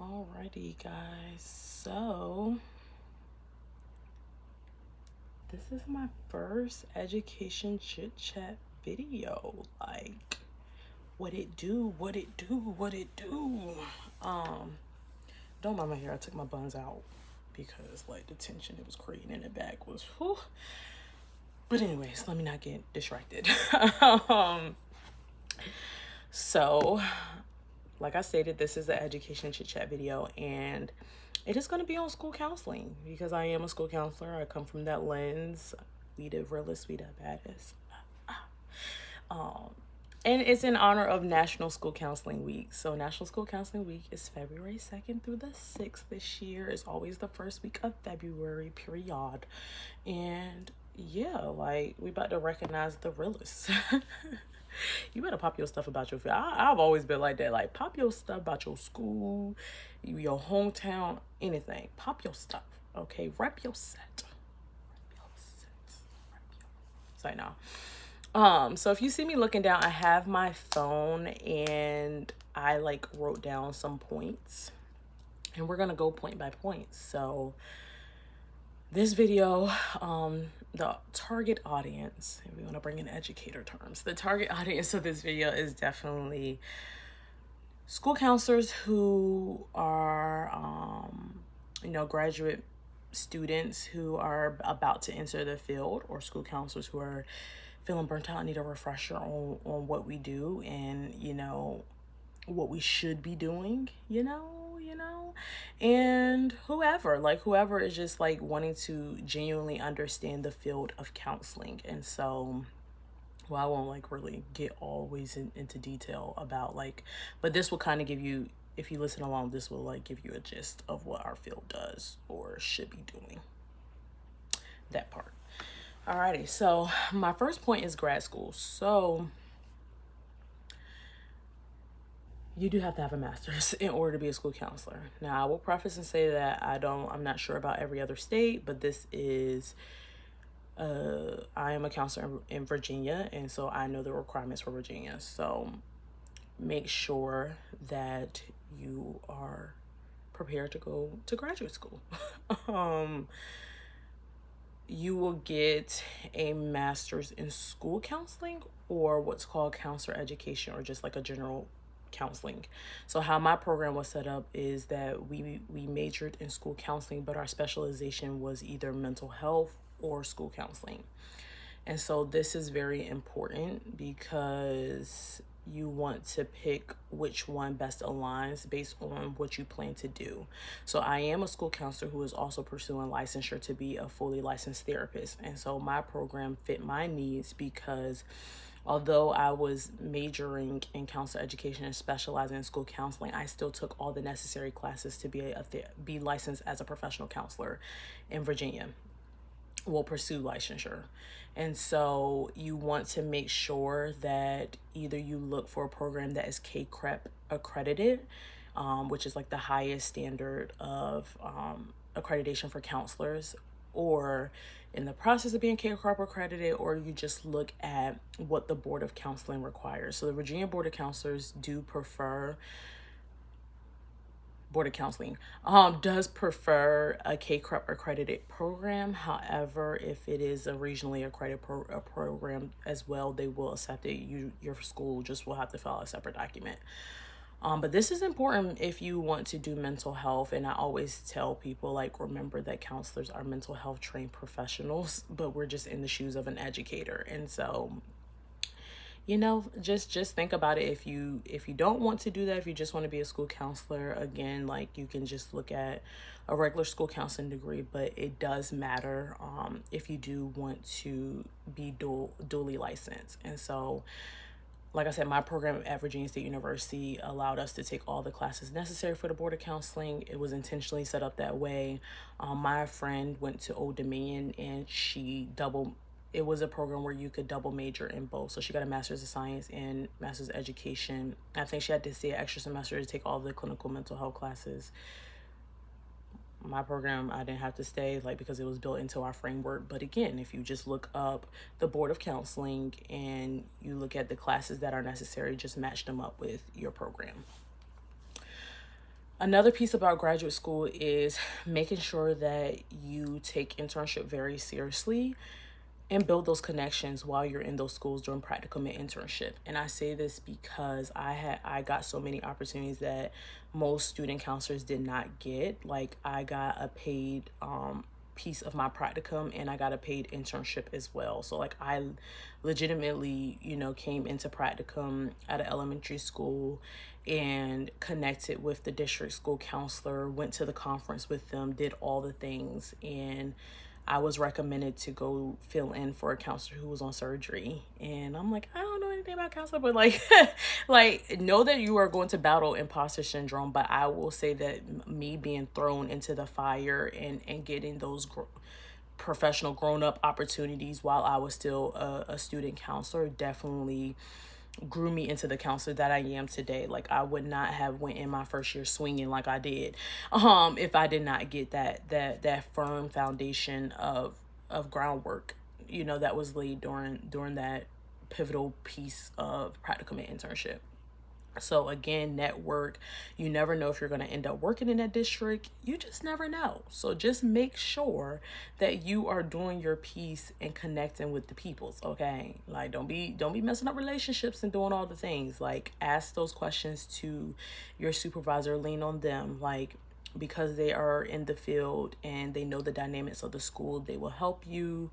Alrighty, guys. So, this is my first education chit chat video. Like, what it do? What it do? What it do? Don't mind my hair. I took my buns out because, like, the tension it was creating in the back was whew. But anyways, let me not get distracted. So, like I stated, this is the education chit chat video, and it is going to be on school counseling because I am a school counselor. I come from that lens. We the realest, we the baddest. And it's in honor of National School Counseling Week. So National School Counseling Week is February 2nd through the 6th this year. It's always the first week of February, period. And yeah, like, we about to recognize the realists. You better pop your stuff about your field. I've always been like that. Like, pop your stuff about your school, your hometown, anything. Pop your stuff, okay? Rep your set. Say no. So if you see me looking down, I have my phone and I like wrote down some points, and we're gonna go point by point. So this video, the target audience, if we want to bring in educator terms, the target audience of this video is definitely school counselors who are, graduate students who are about to enter the field, or school counselors who are feeling burnt out, need a refresher on what we do and, what we should be doing, and whoever is just like wanting to genuinely understand the field of counseling. And so, well, I won't like really get always into detail about but this will kind of give you, if you listen along, this will like give you a gist of what our field does or should be doing, that part. Alrighty, so my first point is grad school. So you do have to have a master's in order to be a school counselor. Now, I will preface and say that I'm not sure about every other state, but this is, I am a counselor in Virginia, and so I know the requirements for Virginia. So make sure that you are prepared to go to graduate school. You will get a master's in school counseling, or what's called counselor education, or just like a general counseling. So how my program was set up is that we majored in school counseling, but our specialization was either mental health or school counseling. And so this is very important because you want to pick which one best aligns based on what you plan to do. So I am a school counselor who is also pursuing licensure to be a fully licensed therapist. And so my program fit my needs because although I was majoring in counselor education and specializing in school counseling, I still took all the necessary classes to be licensed as a professional counselor in Virginia. Will pursue licensure. And so you want to make sure that either you look for a program that is CACREP accredited, which is like the highest standard of accreditation for counselors, or in the process of being CACREP accredited, or you just look at what the Board of Counseling requires. So the Virginia Board of Counselors does prefer a CACREP accredited program. However, if it is a regionally accredited program as well, they will accept it. Your school just will have to file a separate document. But this is important if you want to do mental health. And I always tell people, remember that counselors are mental health trained professionals, but we're just in the shoes of an educator. And so, just think about it. If you don't want to do that, if you just want to be a school counselor, again, you can just look at a regular school counseling degree, but it does matter if you do want to be dually licensed. And so, like I said, my program at Virginia State University allowed us to take all the classes necessary for the Board of Counseling. It was intentionally set up that way. My friend went to Old Dominion, and it was a program where you could double major in both. So she got a master's of science and master's of education. I think she had to stay an extra semester to take all the clinical mental health classes. My program, I didn't have to stay because it was built into our framework. But again, if you just look up the Board of Counseling and you look at the classes that are necessary, just match them up with your program. Another piece about graduate school is making sure that you take internship very seriously and build those connections while you're in those schools doing practicum and internship. And I say this because I got so many opportunities that most student counselors did not get. Like, I got a paid piece of my practicum, and I got a paid internship as well. So like, I legitimately, came into practicum at an elementary school and connected with the district school counselor, went to the conference with them, did all the things, and I was recommended to go fill in for a counselor who was on surgery. And I'm like, I don't know anything about counseling, but like, like, know that you are going to battle imposter syndrome. But I will say that me being thrown into the fire and getting those professional grown up opportunities while I was still a student counselor definitely grew me into the counselor that I am today. Like, I would not have went in my first year swinging like I did, if I did not get that firm foundation of groundwork, that was laid during that pivotal piece of practicum and internship. So again, network. You never know if you're going to end up working in that district. You just never know. So just make sure that you are doing your piece and connecting with the peoples, okay? Like, don't be messing up relationships and doing all the things. Like, ask those questions to your supervisor, lean on them, like, because they are in the field and they know the dynamics of the school. They will help you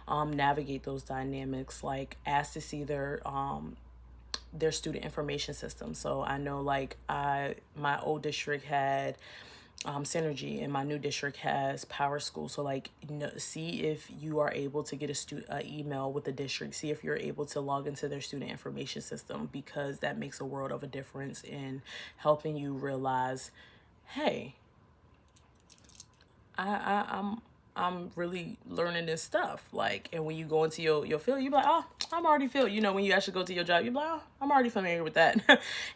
navigate those dynamics. Like, ask to see their student information system. So I know, like, my old district had Synergy, and my new district has Power School. So like, see if you are able to get a email with the district. See if you're able to log into their student information system, because that makes a world of a difference in helping you realize, hey, I'm really learning this stuff. Like, and when you go into your field, you're like, oh, I'm already filled. When you actually go to your job, you're like, oh, I'm already familiar with that.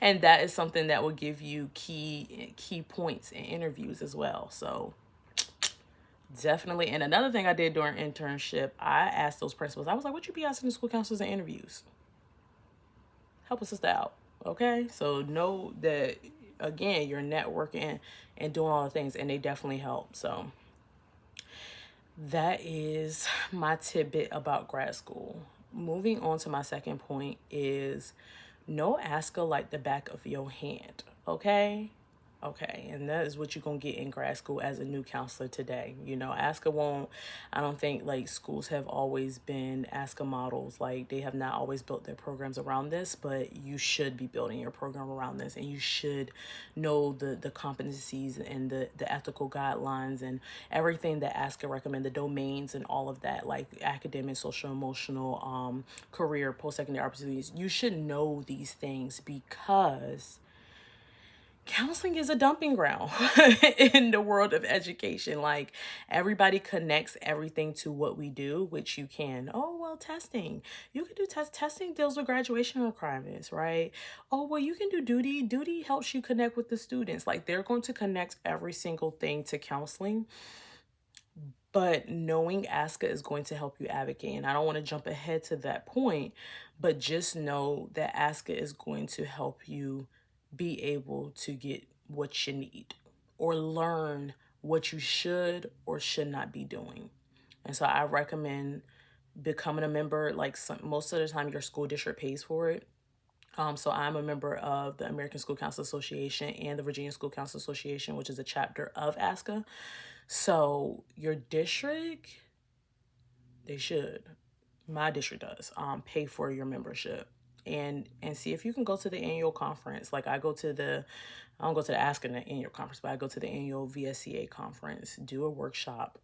And that is something that will give you key points in interviews as well. So definitely. And another thing I did during internship, I asked those principals, I was like, what you be asking the school counselors in interviews? Help a sister out. Okay. So know that, again, you're networking and doing all the things, and they definitely help. So that is my tidbit about grad school. Moving on to my second point is know ASCA like the back of your hand, okay? Okay, and that is what you're going to get in grad school as a new counselor today. ASCA won't, I don't think, like, schools have always been ASCA models. Like, they have not always built their programs around this, but you should be building your program around this, and you should know the competencies and the ethical guidelines and everything that ASCA recommend, the domains and all of that, like academic, social, emotional, career, post-secondary opportunities. You should know these things, because counseling is a dumping ground in the world of education. Like, everybody connects everything to what we do, which you can. Oh, well, testing. You can do testing deals with graduation requirements, right? Oh, well, you can do duty. Duty helps you connect with the students. Like, they're going to connect every single thing to counseling. But knowing ASCA is going to help you advocate. And I don't want to jump ahead to that point, but just know that ASCA is going to help you be able to get what you need, or learn what you should or should not be doing. And so I recommend becoming a member. Like, most of the time your school district pays for it. So I'm a member of the American School Council Association and the Virginia School Council Association, which is a chapter of ASCA. So your district, they should, my district does, pay for your membership, and see if you can go to the annual conference. Like, I don't go to the ASCA annual conference, but I go to the annual VSCA conference, do a workshop,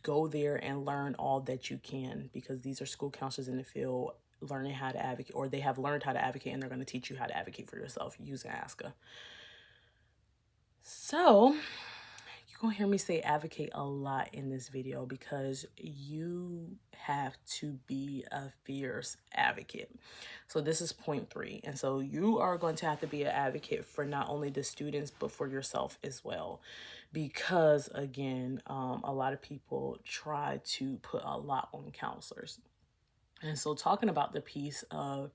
go there and learn all that you can, because these are school counselors in the field learning how to advocate, or they have learned how to advocate, and they're going to teach you how to advocate for yourself using ASCA. So you're going to hear me say advocate a lot in this video, because you have to be a fierce advocate. So this is point 3. And so you are going to have to be an advocate for not only the students, but for yourself as well. Because, again, a lot of people try to put a lot on counselors. And so, talking about the piece of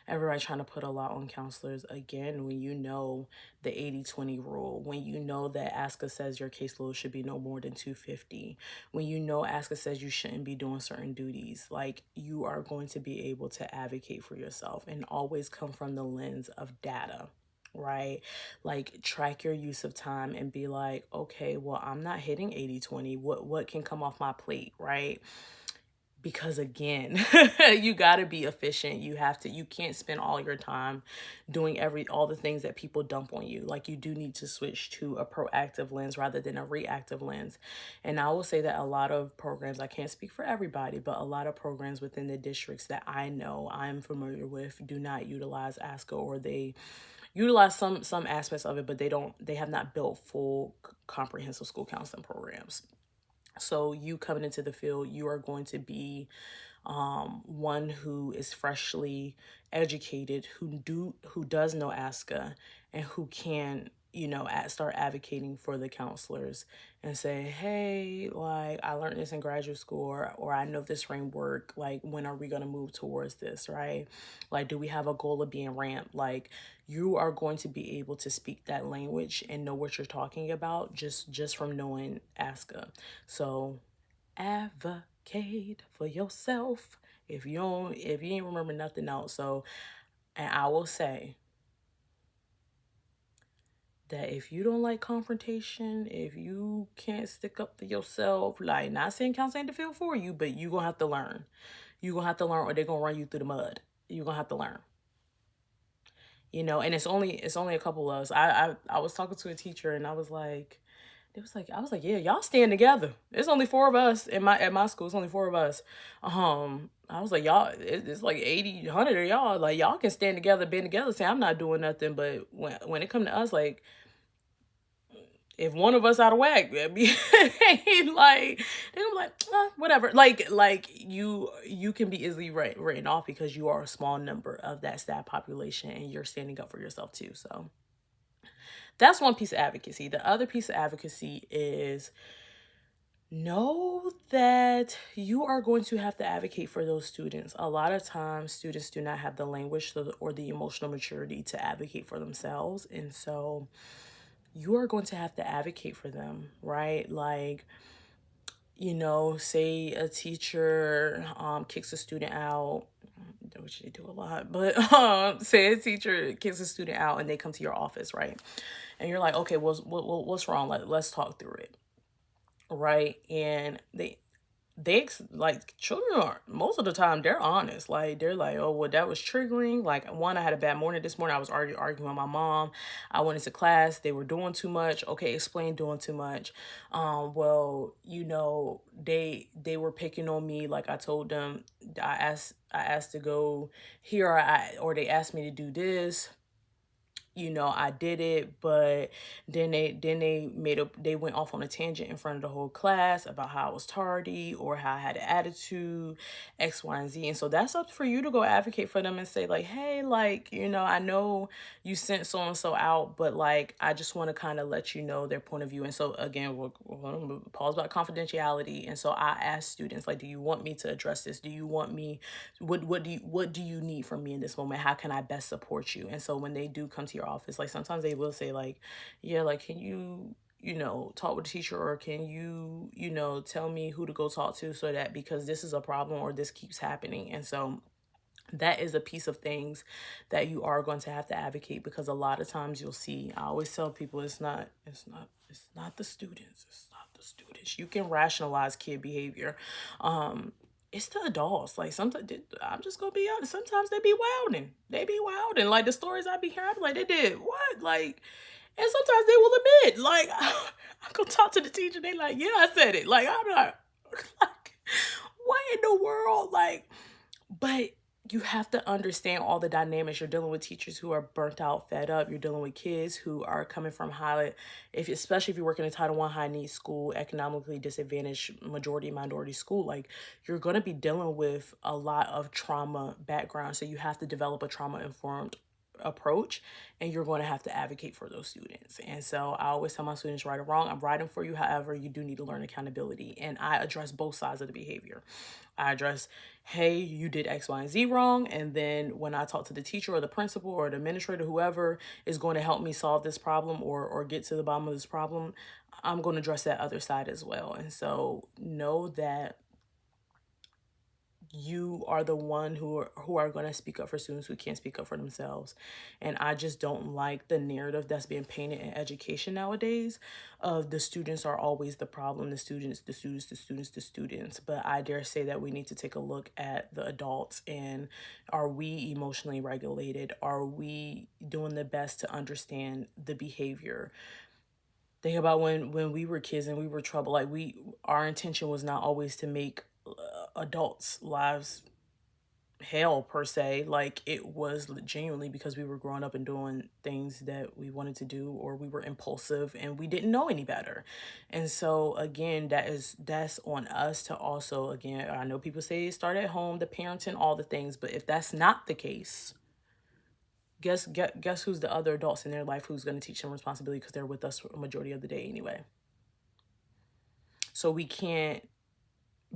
everybody trying to put a lot on counselors, again, when you know the 80-20 rule, when you know that ASCA says your caseload should be no more than 250, when you know ASCA says you shouldn't be doing certain duties, like, you are going to be able to advocate for yourself and always come from the lens of data. Right? Like, track your use of time and be like, okay, well, I'm not hitting 80-20. What can come off my plate, right? Because again, you got to be efficient. You can't spend all your time doing all the things that people dump on you. Like, you do need to switch to a proactive lens rather than a reactive lens. And I will say that a lot of programs, I can't speak for everybody, but a lot of programs within the districts that I know I'm familiar with do not utilize ASCA, or they utilize some aspects of it, but they have not built full comprehensive school counseling programs. So you coming into the field, you are going to be one who is freshly educated, who does know ASCA, and who can, start advocating for the counselors and say, hey, like, I learned this in graduate school, or I know this framework. Like, when are we going to move towards this, right? Like, do we have a goal of being ramped? Like, you are going to be able to speak that language and know what you're talking about just from knowing ASCA. So advocate for yourself if you ain't remember nothing else. So, and I will say that if you don't like confrontation, if you can't stick up for yourself, like, not saying counseling ain't the field for you, but you gonna have to learn. You gonna have to learn, or they're gonna run you through the mud. You gonna have to learn. And it's only a couple of us. I was talking to a teacher, and I was like, yeah, y'all stand together. It's only four of us at my school. It's only four of us. I was like, y'all, it's like 80, 100 of y'all. Like, y'all can stand together, band together, say I'm not doing nothing. But when it come to us, like, if one of us out of whack, it'd be like, they're like, whatever. Like you can be easily written off because you are a small number of that staff population, and you're standing up for yourself too. So that's one piece of advocacy. The other piece of advocacy is know that you are going to have to advocate for those students. A lot of times, students do not have the language or the emotional maturity to advocate for themselves. And so you are going to have to advocate for them, right? Like, say a teacher kicks a student out, which they do a lot, but say a teacher kicks a student out and they come to your office, right? And you're like, okay, what's wrong? Let's talk through it, right? And like, children are, most of the time, they're honest. Like, they're like, oh, well, that was triggering. Like, one, I had a bad morning this morning. I was arguing with my mom. I went into class. They were doing too much. Okay, explain doing too much. Well, they were picking on me. Like, I told them, I asked to go here, or they asked me to do this. I did it, but then they went off on a tangent in front of the whole class about how I was tardy or how I had an attitude, X, Y, and Z. And so that's up for you to go advocate for them and say, like, hey, like, I know you sent so and so out, but, like, I just want to kind of let you know their point of view. And so again, we'll pause about confidentiality. And so I ask students, like, do you want me to address this? Do you want me? What do you need from me in this moment? How can I best support you? And so when they do come to your office, like, sometimes they will say, like, yeah, like, can you talk with the teacher, or can you tell me who to go talk to, so that, because this is a problem or this keeps happening. And so that is a piece of things that you are going to have to advocate, because a lot of times you'll see, I always tell people, it's not the students. It's not the students. You can rationalize kid behavior. It's the adults. Like, sometimes, I'm just gonna be honest, sometimes they be wilding. Like, the stories I be hearing, I be like, they did what? Like, and sometimes they will admit, like, I go talk to the teacher, they like, yeah, I said it. Like, I'm not, like, what in the world? Like, but you have to understand all the dynamics. You're dealing with teachers who are burnt out, fed up. You're dealing with kids who are coming from especially if you work in a Title I high needs school, economically disadvantaged, majority minority school. Like, you're going to be dealing with a lot of trauma background. So you have to develop a trauma informed approach, and you're going to have to advocate for those students. And so I always tell my students, right or wrong, I'm riding for you. However, you do need to learn accountability. And I address both sides of the behavior. I address, hey, you did X, Y, and Z wrong. And then when I talk to the teacher or the principal or the administrator, whoever is going to help me solve this problem or get to the bottom of this problem, I'm going to address that other side as well. And so know that you are the one who are going to speak up for students who can't speak up for themselves. And I just don't like the narrative that's being painted in education nowadays of the students are always the problem, the students. But I dare say that we need to take a look at the adults, and are we emotionally regulated? Are we doing the best to understand the behavior? Think about when we were kids and we were troubled. Like, our intention was not always to make adults' lives hell per se. Like, it was genuinely because we were growing up and doing things that we wanted to do, or we were impulsive and we didn't know any better. And so again, that's on us to also, again, I know people say start at home, the parenting, all the things, but if that's not the case, guess who's the other adults in their life who's going to teach them responsibility, because they're with us for a majority of the day anyway. So we can't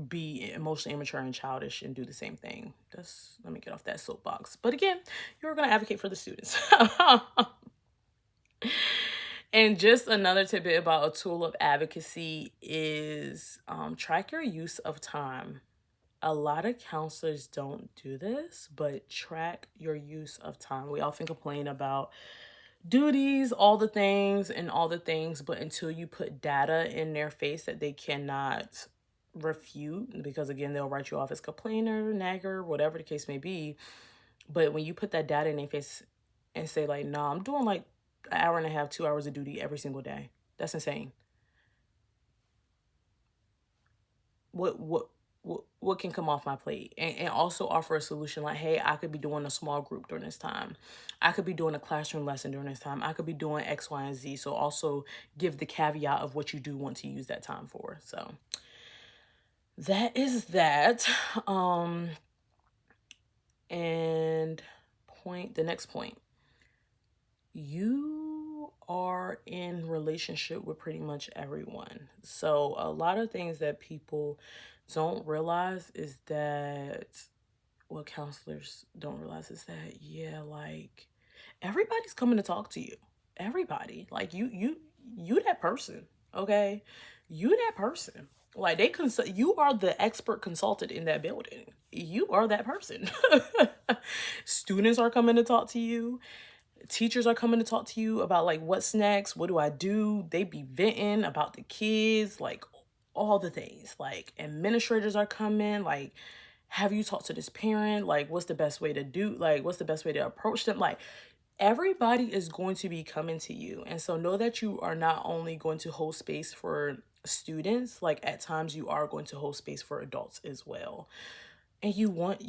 be emotionally immature and childish and do the same thing. Let me get off that soapbox. But again, you're going to advocate for the students. And just another tidbit about a tool of advocacy is track your use of time. A lot of counselors don't do this, but track your use of time. We often complain about duties, all the things, but until you put data in their face that they cannot refute, because again, they'll write you off as complainer, nagger, whatever the case may be. But when you put that data in their face and say, like, nah, I'm doing like an hour and a half, 2 hours of duty every single day. That's insane. What can come off my plate? And also offer a solution, like, hey, I could be doing a small group during this time. I could be doing a classroom lesson during this time. I could be doing X, Y, and Z. So also give the caveat of what you do want to use that time for. So that is that. And the next point, you are in relationship with pretty much everyone. So a lot of things that people don't realize is that, what counselors don't realize is that, yeah, like, everybody's coming to talk to you. Everybody. Like, you that person, okay? You that person. Like, you are the expert consultant in that building. You are that person. Students are coming to talk to you. Teachers are coming to talk to you about, like, what's next? What do I do? They be venting about the kids, like, all the things. Like, administrators are coming, like, have you talked to this parent? Like, what's the best way to do? Like, what's the best way to approach them? Like, everybody is going to be coming to you. And so know that you are not only going to hold space for students, like, at times you are going to hold space for adults as well. And you want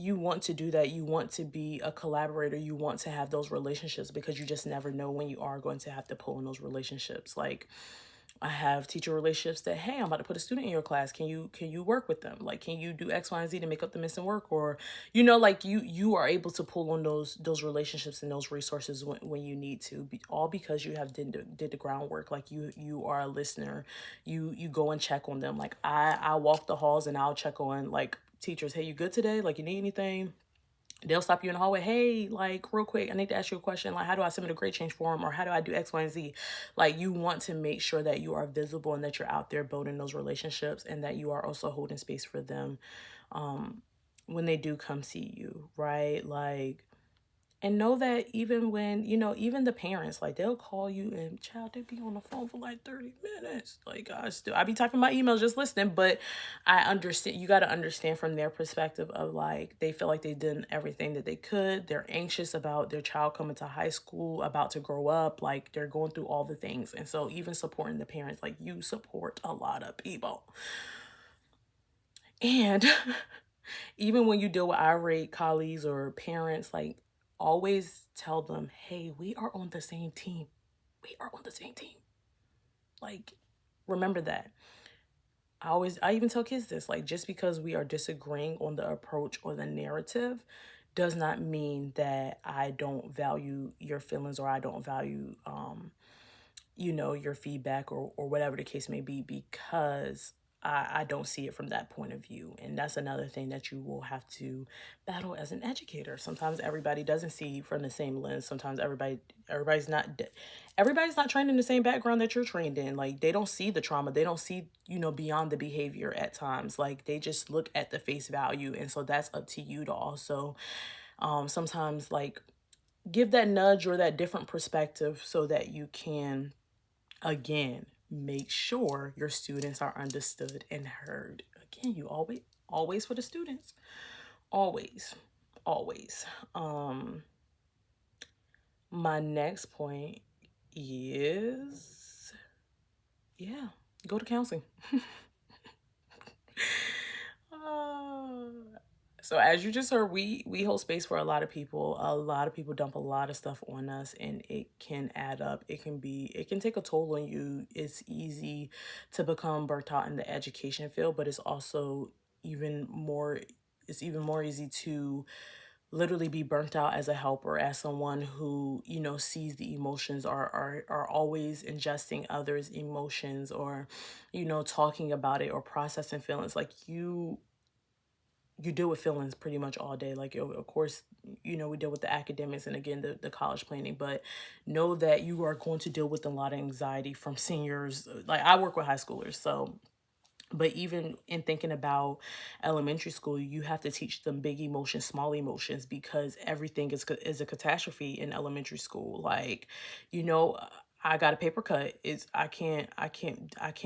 to do that. You want to be a collaborator. You want to have those relationships, because you just never know when you are going to have to pull in those relationships. Like, I have teacher relationships that, hey, I'm about to put a student in your class. Can you work with them? Like, can you do X, Y, and Z to make up the missing work? Or, like, you are able to pull on those relationships and those resources when you need to, all because you have did the groundwork. Like, you are a listener. You go and check on them. Like, I walk the halls and I'll check on, like, teachers. Hey, you good today? Like, you need anything? They'll stop you in the hallway. Hey, like, real quick, I need to ask you a question. Like, how do I submit a grade change form? Or how do I do X, Y, and Z? Like, you want to make sure that you are visible and that you're out there building those relationships, and that you are also holding space for them when they do come see you, right? Like, and know that even when, even the parents, like, they'll call you and, child, they be on the phone for like 30 minutes. Like, I be typing my emails just listening, but I understand, you got to understand from their perspective of, like, they feel like they've done everything that they could. They're anxious about their child coming to high school, about to grow up. Like, they're going through all the things. And so even supporting the parents, like, you support a lot of people. And even when you deal with irate colleagues or parents, like, always tell them, hey, we are on the same team. We are on the same team. Like, remember that. I even tell kids this, like, just because we are disagreeing on the approach or the narrative does not mean that I don't value your feelings or I don't value, your feedback or whatever the case may be, because I don't see it from that point of view. And that's another thing that you will have to battle as an educator. Sometimes everybody doesn't see from the same lens. Sometimes everybody's not trained in the same background that you're trained in. Like, they don't see the trauma. They don't see, beyond the behavior at times. Like, they just look at the face value. And so that's up to you to also sometimes like give that nudge or that different perspective so that you can, again, make sure your students are understood and heard. Again, you always for the students. Always. Always. My next point is, yeah, go to counseling. So as you just heard, we hold space for a lot of people. A lot of people dump a lot of stuff on us, and it can add up. It can take a toll on you. It's easy to become burnt out in the education field, but even more it's even more easy to literally be burnt out as a helper, as someone who, sees the emotions, are always ingesting others' emotions, or, talking about it or processing feelings. Like, you deal with feelings pretty much all day. Like, of course, we deal with the academics and, again, the college planning, but know that you are going to deal with a lot of anxiety from seniors. Like, I work with high schoolers, so, but even in thinking about elementary school, you have to teach them big emotions, small emotions, because everything is a catastrophe in elementary school. Like, you know, I got a paper cut. I can't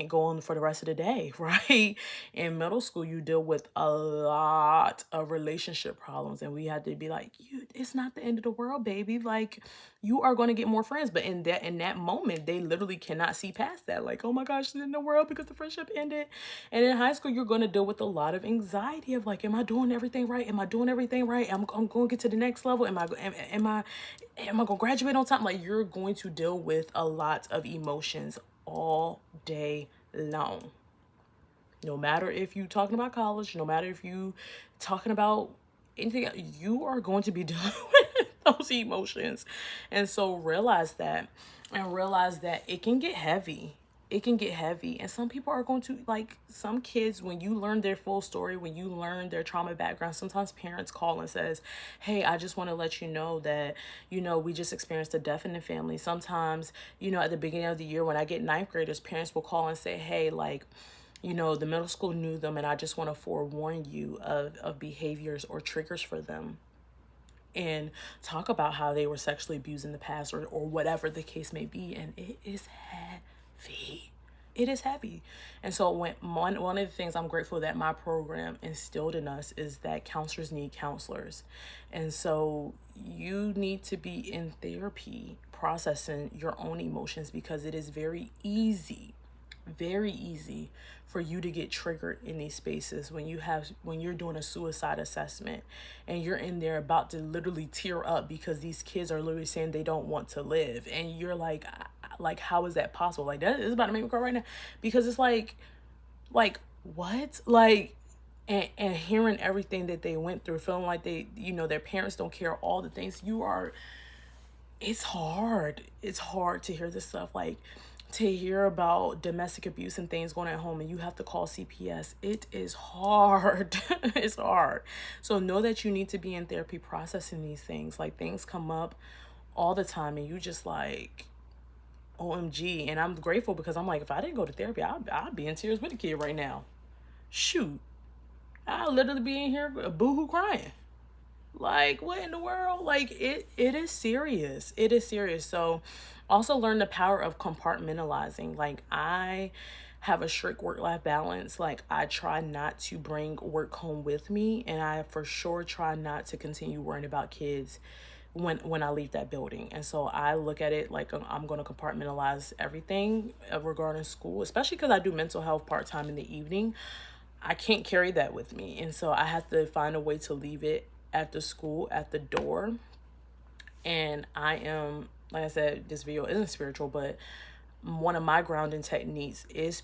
go on for the rest of the day, right? In middle school, you deal with a lot of relationship problems, and we had to be like, it's not the end of the world, baby. Like, you are going to get more friends. But in that moment, they literally cannot see past that. Like, oh my gosh, it's in the world because the friendship ended. And in high school, you're going to deal with a lot of anxiety of like, am I doing everything right? Am I doing everything right? I'm going to get to the next level. Am I going to graduate on time? Like, you're going to deal with a lot of emotions all day long. No matter if you talking about college, no matter if you talking about anything, you are going to be dealing with those emotions. And so realize that, and realize that it can get heavy. It can get heavy. And some people are going to, like, some kids, when you learn their full story, when you learn their trauma background, sometimes parents call and says, hey, I just want to let you know that, we just experienced a death in the family. Sometimes, at the beginning of the year, when I get ninth graders, parents will call and say, hey, like, the middle school knew them, and I just want to forewarn you of behaviors or triggers for them, and talk about how they were sexually abused in the past, or whatever the case may be. And it is heavy. It is heavy. And so one of the things I'm grateful that my program instilled in us is that counselors need counselors. And so you need to be in therapy processing your own emotions, because it is very easy for you to get triggered in these spaces when you're doing a suicide assessment and you're in there about to literally tear up because these kids are literally saying they don't want to live, and you're like how is that possible? Like, that is about to make me cry right now, because it's like what, like, and hearing everything that they went through, feeling like their parents don't care, all the things it's hard to hear this stuff, like, to hear about domestic abuse and things going at home, and you have to call CPS. It is hard. It's hard. So know that you need to be in therapy processing these things. Like, things come up all the time, and you just like, OMG. And I'm grateful, because I'm like, if I didn't go to therapy, I'd be in tears with the kid right now. Shoot. I'll literally be in here boohoo crying. Like, what in the world? Like, it is serious. It is serious. So also learn the power of compartmentalizing. Like, I have a strict work-life balance. Like, I try not to bring work home with me, and I for sure try not to continue worrying about kids when I leave that building. And so I look at it like I'm going to compartmentalize everything regarding school, especially because I do mental health part-time in the evening. I can't carry that with me. And so I have to find a way to leave it at the school, at the door. And I am, like I said, this video isn't spiritual, but one of my grounding techniques is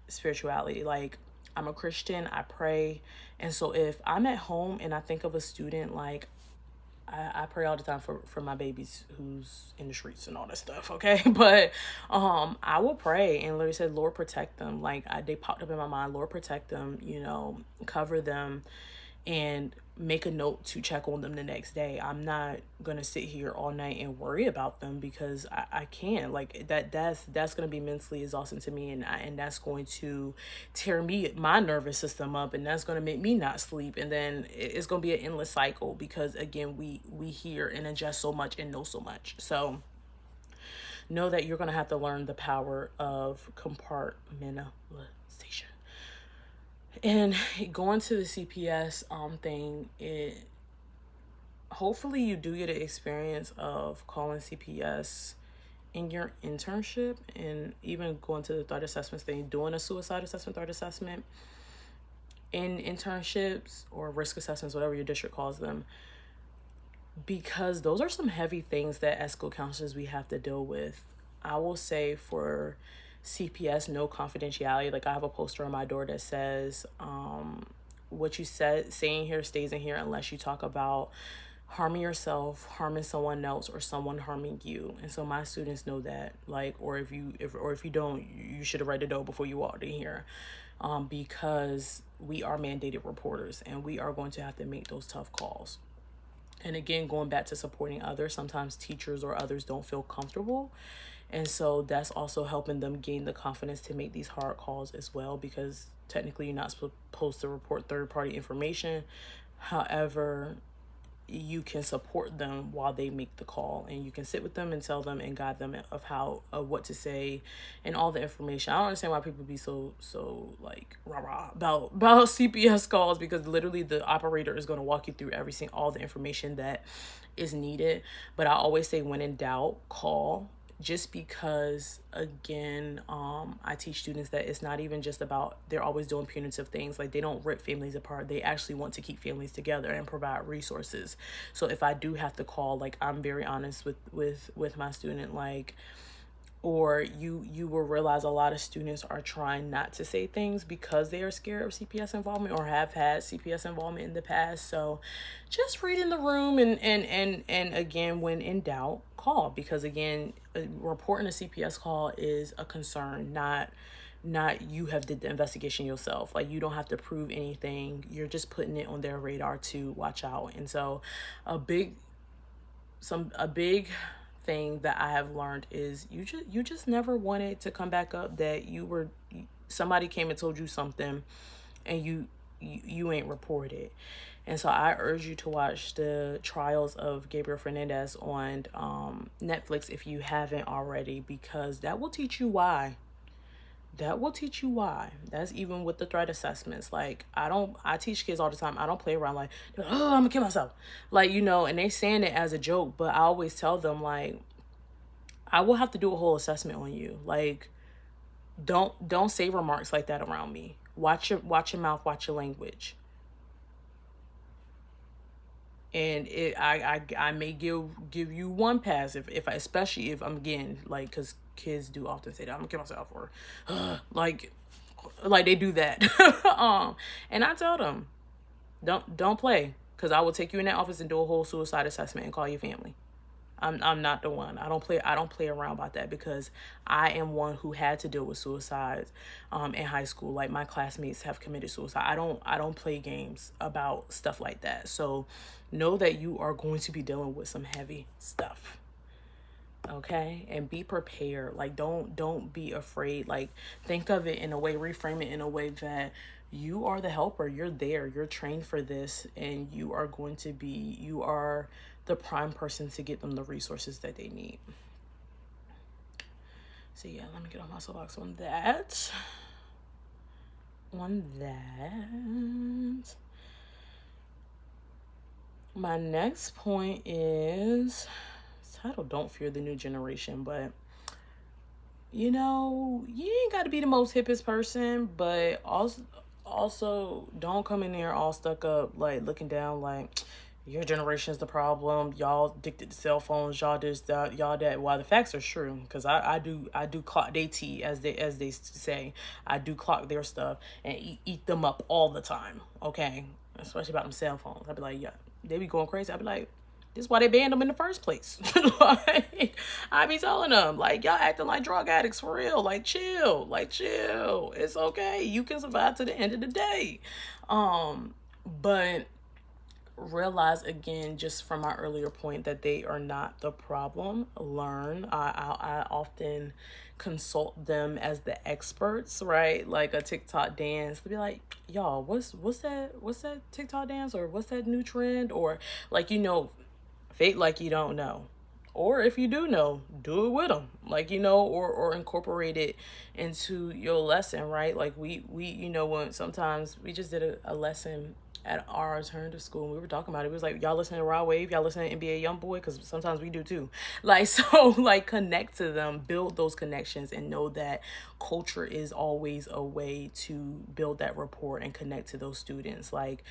spirituality. Like, I'm a Christian, I pray. And so if I'm at home and I think of a student, like, I pray all the time for my babies who's in the streets and all that stuff, okay? But I will pray and literally say, Lord, protect them. Like, they popped up in my mind, Lord, protect them, cover them, and make a note to check on them the next day. I'm not gonna sit here all night and worry about them, because I can't. Like, that's gonna be mentally exhausting to me, and that's going to tear my nervous system up, and that's gonna make me not sleep, and then it's gonna be an endless cycle, because again, we hear and ingest so much and know so much. So know that you're gonna have to learn the power of compartmentalization. And going to the CPS thing, hopefully you do get an experience of calling CPS in your internship, and even going to the threat assessments thing, doing a suicide assessment, threat assessment in internships or risk assessments, whatever your district calls them, because those are some heavy things that as school counselors we have to deal with. I will say for CPS, no confidentiality. Like, I have a poster on my door that says, what you saying here stays in here unless you talk about harming yourself, harming someone else, or someone harming you. And so my students know that, like, or if you don't, you should have read the note before you walked in here, because we are mandated reporters and we are going to have to make those tough calls. And again, going back to supporting others, sometimes teachers or others don't feel comfortable. And so that's also helping them gain the confidence to make these hard calls as well, because technically you're not supposed to report third-party information. However, you can support them while they make the call, and you can sit with them and tell them and guide them of what to say and all the information. I don't understand why people be so like rah about CPS calls, because literally the operator is going to walk you through all the information that is needed. But I always say, when in doubt, call. Just because, again, I teach students that it's not even just about, they're always doing punitive things. Like, they don't rip families apart. They actually want to keep families together and provide resources. So if I do have to call, like, I'm very honest with my student, like, or you will realize a lot of students are trying not to say things because they are scared of CPS involvement or have had CPS involvement in the past. So just read in the room, and again, when in doubt, call, because again, reporting a CPS call is a concern, not you have did the investigation yourself. Like, you don't have to prove anything. You're just putting it on their radar to watch out. And so a big thing that I have learned is you just never want it to come back up that somebody came and told you something and you ain't reported. And so I urge you to watch the trials of Gabriel Fernandez on Netflix if you haven't already, because that will teach you why. That's even with the threat assessments. Like, I teach kids all the time. I don't play around like, oh, I'm gonna kill myself. Like, and they saying it as a joke, but I always tell them, like, I will have to do a whole assessment on you. Like, don't say remarks like that around me. Watch your mouth, watch your language. And I may give you one pass if especially if I'm again, like, because kids do often say that I'm gonna kill myself, or like they do that. And I tell them, don't play, because I will take you in that office and do a whole suicide assessment and call your family. I'm not the one. I don't play around about that, because I am one who had to deal with suicides in high school. Like, my classmates have committed suicide. I don't play games about stuff like that. So know that you are going to be dealing with some heavy stuff. Okay? And be prepared. Like, don't be afraid. Like, think of it in a way, reframe it in a way that you are the helper. You're there. You're trained for this, and you are the prime person to get them the resources that they need. So yeah, let me get on my soapbox on that. My next point is titled "Don't Fear the New Generation," but you ain't got to be the most hippest person, but also don't come in there all stuck up, like looking down like your generation is the problem. Y'all addicted to cell phones. Y'all this, that, y'all that. While the facts are true, because I do clock their tea, as they say. I do clock their stuff and eat them up all the time. Okay, especially about them cell phones. I'd be like, yeah, they be going crazy. I'd be like, This is why they banned them in the first place. Like, I be telling them, like, y'all acting like drug addicts for real. Like, chill. Like, chill. It's okay. You can survive to the end of the day. But realize again, just from my earlier point, that they are not the problem. Learn. I often consult them as the experts, right? Like a TikTok dance, to be like, y'all, what's that TikTok dance, or what's that new trend, or like, fake like you don't know. Or if you do know, do it with them, like, or incorporate it into your lesson, right? Like we when sometimes we just did a lesson at our alternative school, and we were talking about it. It was like, y'all listen to Raw Wave, y'all listen to NBA Youngboy, because sometimes we do too. Like, so, like, connect to them, build those connections, and know that culture is always a way to build that rapport and connect to those students. Like,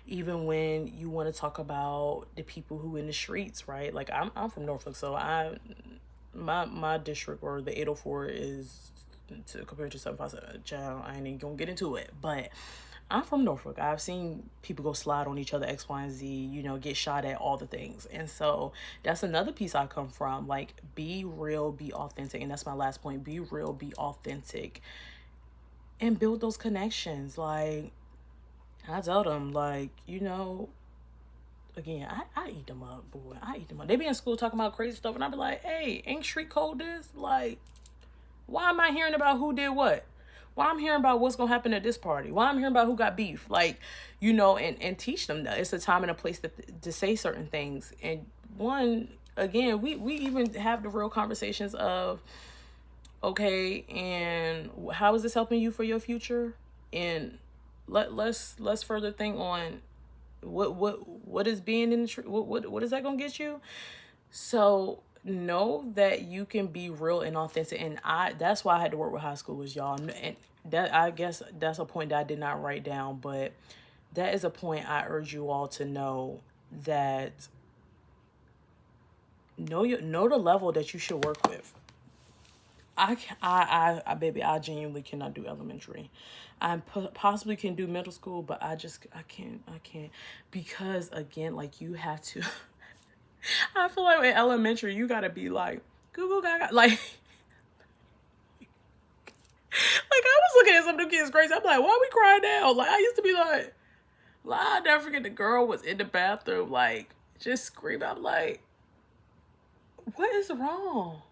even when you want to talk about the people who in the streets, right? Like, I'm from Norfolk, so my district, or the 804, is, compared to 757, child, I ain't even gonna get into it, but I'm from Norfolk. I've seen people go slide on each other, X, Y, and Z, get shot at, all the things. And so that's another piece I come from. Like, be real, be authentic. And that's my last point. Be real, be authentic, and build those connections. Like, I tell them, like, again, I eat them up, boy. I eat them up. They be in school talking about crazy stuff, and I be like, hey, ain't street code this? Like, why am I hearing about who did what? Why I'm hearing about what's gonna happen at this party? Why I'm hearing about who got beef? Like, and teach them that it's a time and a place to say certain things. And again, we even have the real conversations of, okay, and how is this helping you for your future? And let's further think on what is being in the what is that gonna get you? So know that you can be real and authentic, and that's why I had to work with high schoolers, y'all. And that, I guess, that's a point that I did not write down, but that is a point I urge you all to know, that know the level that you should work with. Baby, I genuinely cannot do elementary. I possibly can do middle school, but I can't, because again, like, you have to. I feel like in elementary, you gotta be like, Google Gaga, like. Like, I was looking at some of the kids crazy. I'm like, why are we crying now? Like, I used to be like, I'll never forget, the girl was in the bathroom, like, just screaming. I'm like, what is wrong?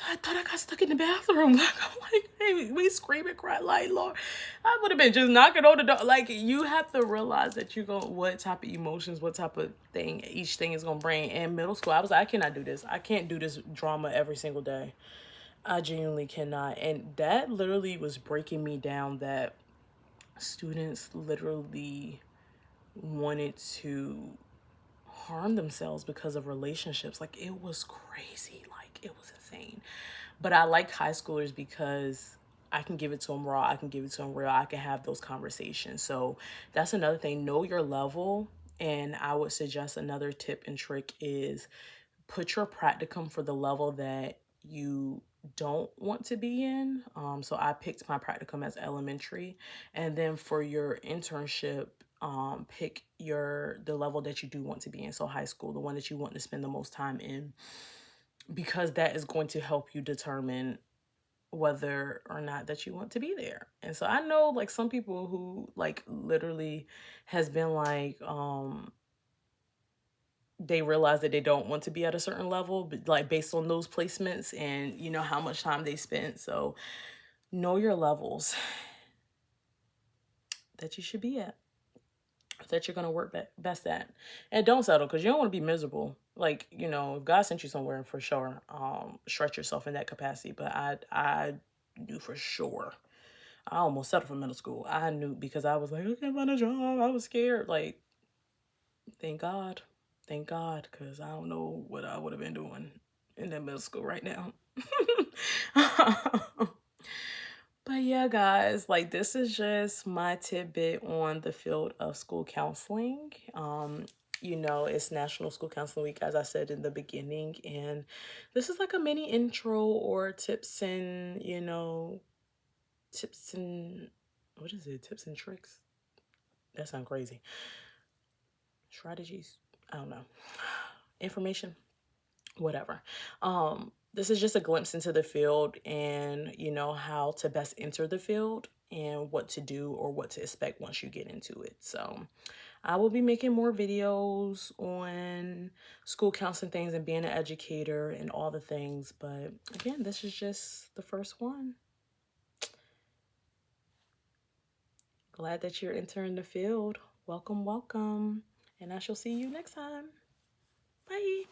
I thought I got stuck in the bathroom. Like, I'm like, hey, we screaming, crying, like, Lord, I would have been just knocking on the door. Like, you have to realize that what type of emotions, what type of thing each thing is gonna bring. In middle school, I was like, I cannot do this. I can't do this drama every single day. I genuinely cannot. And that literally was breaking me down, that students literally wanted to harm themselves because of relationships. Like, it was crazy. Like, it was insane. But I like high schoolers because I can give it to them raw. I can give it to them real. I can have those conversations. So that's another thing. Know your level. And I would suggest another tip and trick is put your practicum for the level that you don't want to be in. So I picked my practicum as elementary, and then for your internship, pick the level that you do want to be in. So high school, the one that you want to spend the most time in, because that is going to help you determine whether or not that you want to be there. And so I know, like, some people who, like, literally has been like, they realize that they don't want to be at a certain level, but, like, based on those placements and how much time they spent. So know your levels that you should be at, that you're going to work best at, and don't settle, because you don't want to be miserable. Like, if God sent you somewhere, for sure, stretch yourself in that capacity. But I knew for sure, I almost settled for middle school. I knew, because I was like, I can't find a job. I was scared. Like, thank God. Thank God, because I don't know what I would have been doing in that middle school right now. But yeah, guys, like, this is just my tidbit on the field of school counseling. It's National School Counseling Week, as I said in the beginning, and this is like a mini intro, or tips and, tips and, what is it? Tips and tricks? That sounds crazy. Strategies. I don't know, information, whatever. This is just a glimpse into the field and, how to best enter the field and what to do or what to expect once you get into it. So I will be making more videos on school counseling things and being an educator and all the things. But again, this is just the first one. Glad that you're entering the field. Welcome, welcome. And I shall see you next time. Bye.